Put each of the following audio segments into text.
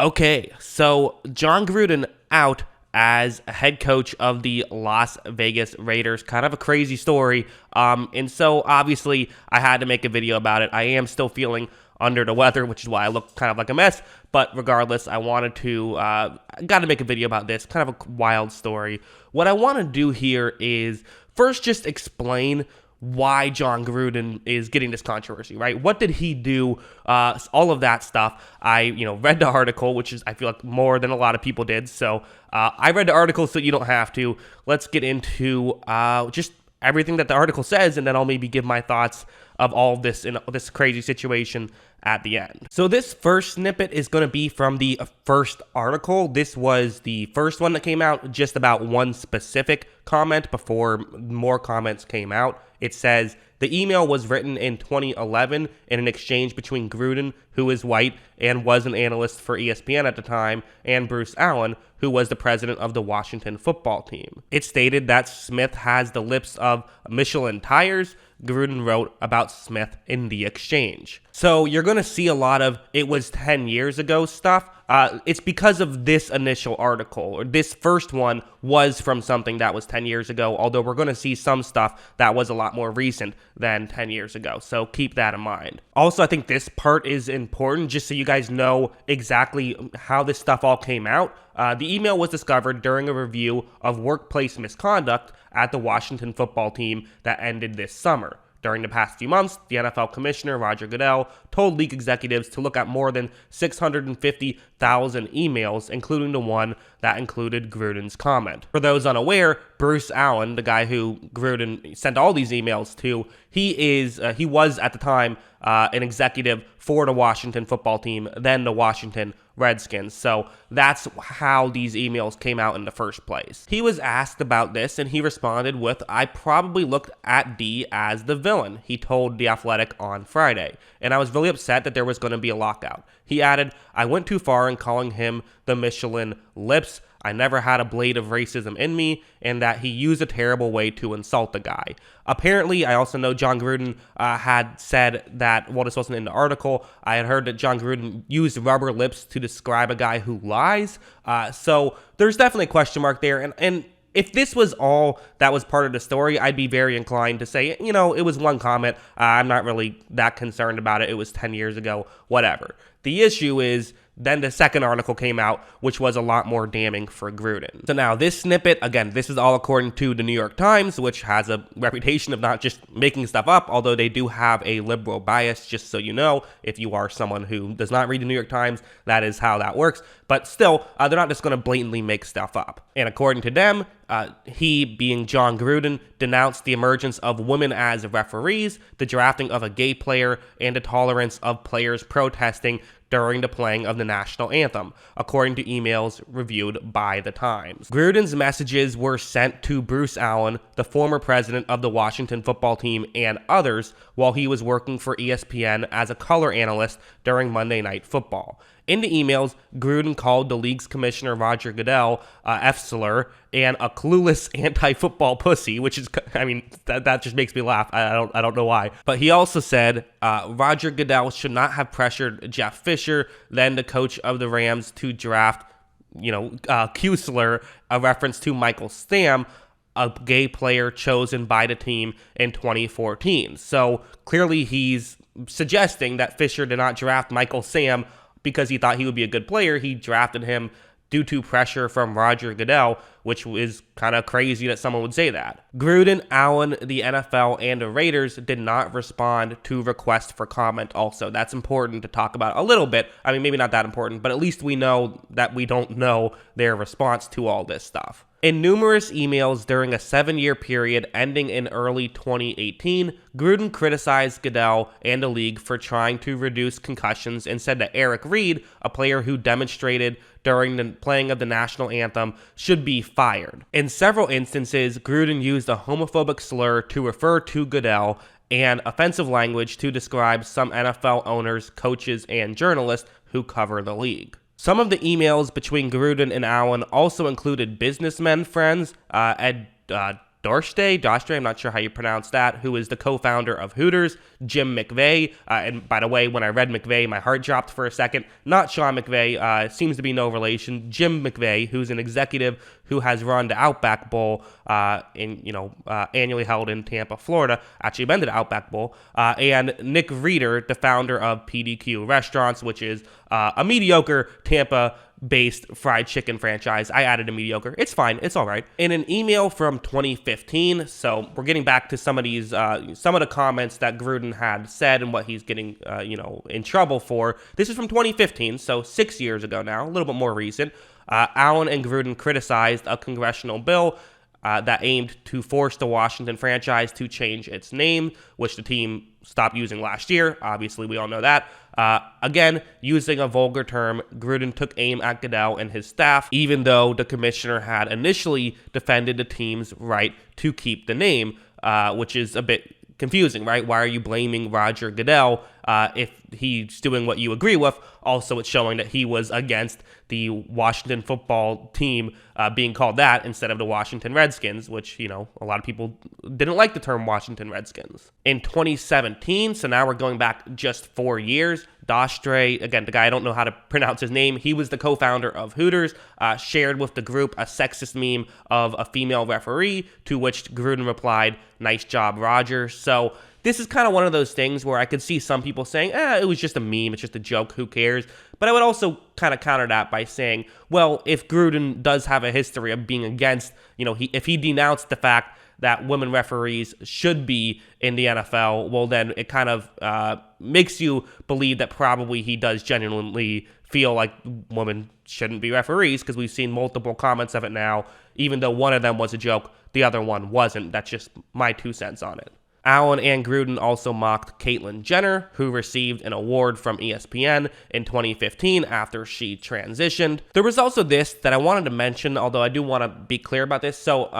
Okay, so John Gruden out as a head coach of the Las Vegas Raiders. Kind of a crazy story. And so obviously I had to make a video about it. I am still feeling under the weather, which is why I look kind of like a mess. But regardless, I wanted to, got to make a video about this. Kind of a wild story. What I want to do here is first just explain why John Gruden is getting this controversy, right? What did he do? All of that stuff. I, read the article, which is, I feel like, more than a lot of people did. So I read the article so you don't have to. Let's get into just everything that the article says, and then I'll maybe give my thoughts of all of this in this crazy situation at the end. So this first snippet is going to be from the first article. This was the first one that came out, just about one specific comment before more comments came out. It says, the email was written in 2011 in an exchange between Gruden, who is white and was an analyst for ESPN at the time, and Bruce Allen, who was the president of the Washington football team. It stated that Smith has the lips of Michelin tires. Gruden wrote about Smith in the exchange. So you're going to see a lot of it was 10 years ago stuff. It's because of this initial article, or this first one was from something that was 10 years ago, although we're going to see some stuff that was a lot more recent than 10 years ago. So keep that in mind. Also, I think this part is important just so you guys know exactly how this stuff all came out. The email was discovered during a review of workplace misconduct at the Washington football team that ended this summer. During the past few months, the NFL commissioner, Roger Goodell, told league executives to look at more than 650,000 emails, including the one that included Gruden's comment. For those unaware, Bruce Allen, the guy who Gruden sent all these emails to, he was at the time an executive for the Washington football team, then the Washington Redskins. So that's how these emails came out in the first place. He was asked about this and he responded with, I probably looked at D as the villain, he told The Athletic on Friday, and I was really upset that there was going to be a lockout. He added, I went too far in calling him the Michelin lips. I never had a blade of racism in me, and that he used a terrible way to insult the guy. Apparently, I also know John Gruden had said that, well, this wasn't in the article, I had heard that John Gruden used rubber lips to describe a guy who lies. So there's definitely a question mark there, and if this was all that was part of the story, I'd be very inclined to say, it was one comment. I'm not really that concerned about it. It was 10 years ago, whatever. The issue is, then the second article came out, which was a lot more damning for Gruden. So now this snippet, again, this is all according to the New York Times, which has a reputation of not just making stuff up, although they do have a liberal bias, just so you know. If you are someone who does not read the New York Times, that is how that works. But still, they're not just going to blatantly make stuff up. And according to them, he, being John Gruden, denounced the emergence of women as referees, the drafting of a gay player, and the tolerance of players protesting during the playing of the national anthem, according to emails reviewed by the Times. Gruden's messages were sent to Bruce Allen, the former president of the Washington football team, and others while he was working for ESPN as a color analyst during Monday Night Football. In the emails, Gruden called the league's commissioner, Roger Goodell, F-slur, and a clueless anti-football pussy, which is, that just makes me laugh. I don't know why. But he also said Roger Goodell should not have pressured Jeff Fisher, then the coach of the Rams, to draft, Q-slur, a reference to Michael Sam, a gay player chosen by the team in 2014. So clearly he's suggesting that Fisher did not draft Michael Sam because he thought he would be a good player. He drafted him due to pressure from Roger Goodell, which is kind of crazy that someone would say that. Gruden, Allen, the NFL, and the Raiders did not respond to requests for comment also. That's important to talk about a little bit. Maybe not that important, but at least we know that we don't know their response to all this stuff. In numerous emails during a 7-year period ending in early 2018, Gruden criticized Goodell and the league for trying to reduce concussions and said that Eric Reid, a player who demonstrated during the playing of the national anthem, should be fired. In several instances, Gruden used a homophobic slur to refer to Goodell and offensive language to describe some NFL owners, coaches, and journalists who cover the league. Some of the emails between Gruden and Allen also included businessmen friends, Dorste, I'm not sure how you pronounce that, who is the co-founder of Hooters, Jim McVay, and by the way, when I read McVay, my heart dropped for a second. Not Sean McVay, seems to be no relation. Jim McVay, who's an executive who has run the Outback Bowl, annually held in Tampa, Florida. Actually been to the Outback Bowl, and Nick Reeder, the founder of PDQ Restaurants, which is a mediocre Tampa-based fried chicken franchise. I added a mediocre. It's fine. It's all right. In an email from 2015, so we're getting back to some of these, some of the comments that Gruden had said and what he's getting, in trouble for. This is from 2015, so 6 years ago now, a little bit more recent. Allen and Gruden criticized a congressional bill that aimed to force the Washington franchise to change its name, which the team stopped using last year. Obviously, we all know that. Again, using a vulgar term, Gruden took aim at Goodell and his staff, even though the commissioner had initially defended the team's right to keep the name, which is a bit confusing, right? Why are you blaming Roger Goodell if he's doing what you agree with? Also, it's showing that he was against the Washington football team being called that instead of the Washington Redskins, which, a lot of people didn't like the term Washington Redskins. In 2017, so now we're going back just 4 years, Dostre, again, the guy I don't know how to pronounce his name, he was the co-founder of Hooters, shared with the group a sexist meme of a female referee, to which Gruden replied, "Nice job, Roger." So this is kind of one of those things where I could see some people saying, it was just a meme, it's just a joke, who cares? But I would also kind of counter that by saying, well, if Gruden does have a history of being against, if he denounced the fact that women referees should be in the NFL, well, then it kind of makes you believe that probably he does genuinely feel like women shouldn't be referees, because we've seen multiple comments of it now. Even though one of them was a joke, the other one wasn't. That's just my 2 cents on it. Allen and Gruden also mocked Caitlyn Jenner, who received an award from ESPN in 2015 after she transitioned. There was also this that I wanted to mention, although I do want to be clear about this. So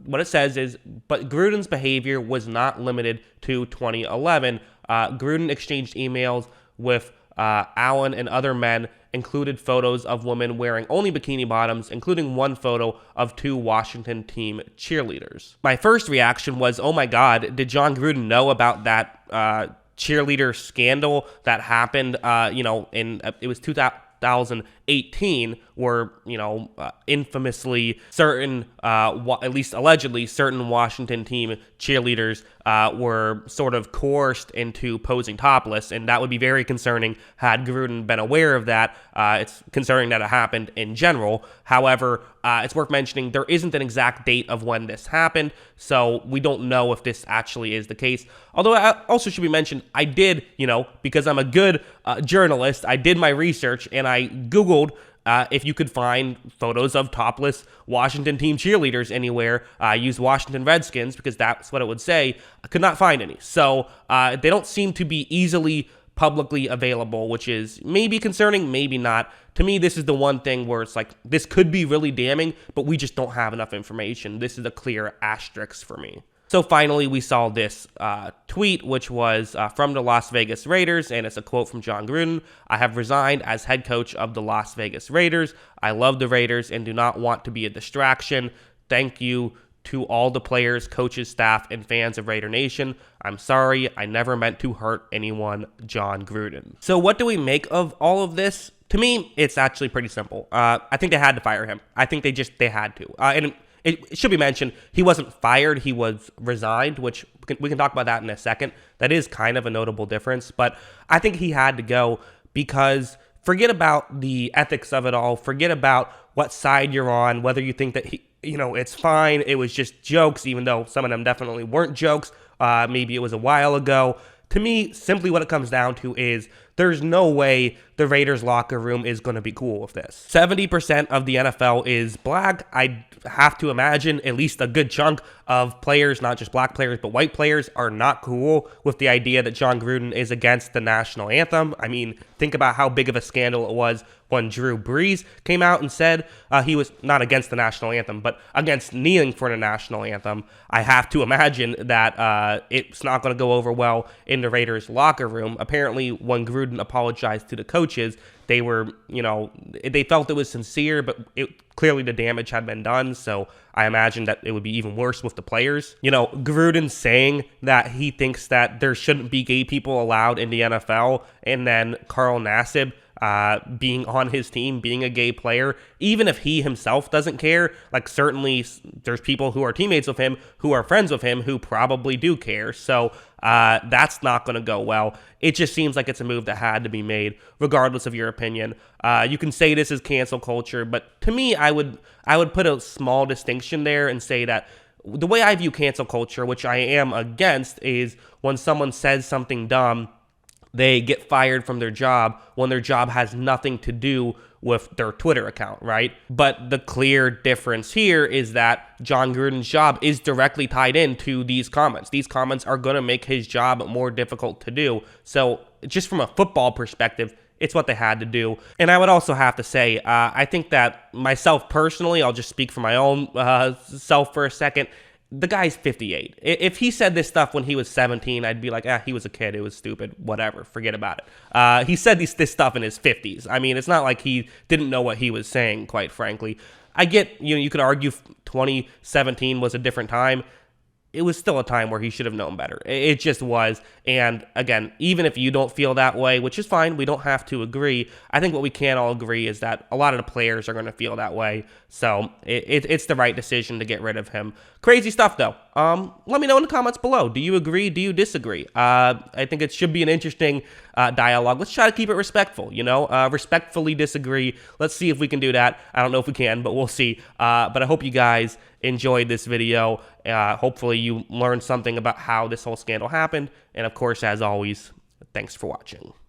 what it says is, but Gruden's behavior was not limited to 2011. Gruden exchanged emails with Allen and other men, included photos of women wearing only bikini bottoms, including one photo of 2 Washington team cheerleaders. My first reaction was, oh my God, did John Gruden know about that cheerleader scandal that happened, it was 2018, where, infamously certain, at least allegedly, certain Washington team cheerleaders were sort of coerced into posing topless, and that would be very concerning had Gruden been aware of that. It's concerning that it happened in general. However, it's worth mentioning there isn't an exact date of when this happened, so we don't know if this actually is the case. Although I also should be mentioned, I did, because I'm a good journalist, I did my research and I Googled if you could find photos of topless Washington team cheerleaders anywhere. I used Washington Redskins because that's what it would say. I could not find any. So they don't seem to be easily publicly available, which is maybe concerning, maybe not. To me, this is the one thing where it's like, this could be really damning, but we just don't have enough information. This is a clear asterisk for me. So finally, we saw this tweet, which was from the Las Vegas Raiders, and it's a quote from John Gruden. "I have resigned as head coach of the Las Vegas Raiders. I love the Raiders and do not want to be a distraction. Thank you to all the players, coaches, staff, and fans of Raider Nation. I'm sorry, I never meant to hurt anyone, John Gruden." So what do we make of all of this? To me, it's actually pretty simple. I think they had to fire him. I think they had to. And it should be mentioned, he wasn't fired, he was resigned, which we can talk about that in a second. That is kind of a notable difference, but I think he had to go because forget about the ethics of it all, forget about what side you're on, whether you think that it's fine, it was just jokes, even though some of them definitely weren't jokes, maybe it was a while ago. To me, simply what it comes down to is there's no way the Raiders locker room is going to be cool with this. 70% of the NFL is black. I have to imagine at least a good chunk of players, not just black players, but white players, are not cool with the idea that John Gruden is against the national anthem. I mean, think about how big of a scandal it was when Drew Brees came out and said he was not against the national anthem, but against kneeling for the national anthem. I have to imagine that it's not going to go over well in the Raiders locker room. Apparently, when Gruden Gruden apologized to the coaches, they were, they felt it was sincere, but clearly the damage had been done. So I imagine that it would be even worse with the players. Gruden saying that he thinks that there shouldn't be gay people allowed in the NFL, and then Carl Nassib being on his team, being a gay player, even if he himself doesn't care, like certainly there's people who are teammates with him, who are friends with him, who probably do care. So that's not going to go well. It just seems like it's a move that had to be made, regardless of your opinion. You can say this is cancel culture, but to me, I would put a small distinction there and say that the way I view cancel culture, which I am against, is when someone says something dumb, they get fired from their job when their job has nothing to do with their Twitter account, right? But the clear difference here is that Jon Gruden's job is directly tied into these comments. These comments are going to make his job more difficult to do. So just from a football perspective, it's what they had to do. And I would also have to say, I think that myself personally, I'll just speak for my own self for a second, the guy's 58. If he said this stuff when he was 17, I'd be like, he was a kid. It was stupid. Whatever. Forget about it. He said this stuff in his 50s. I mean, it's not like he didn't know what he was saying, quite frankly. I get, you could argue 2017 was a different time. It was still a time where he should have known better. It just was. And again, even if you don't feel that way, which is fine, we don't have to agree. I think what we can all agree is that a lot of the players are going to feel that way. So it's the right decision to get rid of him. Crazy stuff, though. Let me know in the comments below. Do you agree? Do you disagree? I think it should be an interesting dialogue. Let's try to keep it respectful, respectfully disagree. Let's see if we can do that. I don't know if we can, but we'll see. But I hope you guys enjoyed this video. Hopefully you learned something about how this whole scandal happened. And of course, as always, thanks for watching.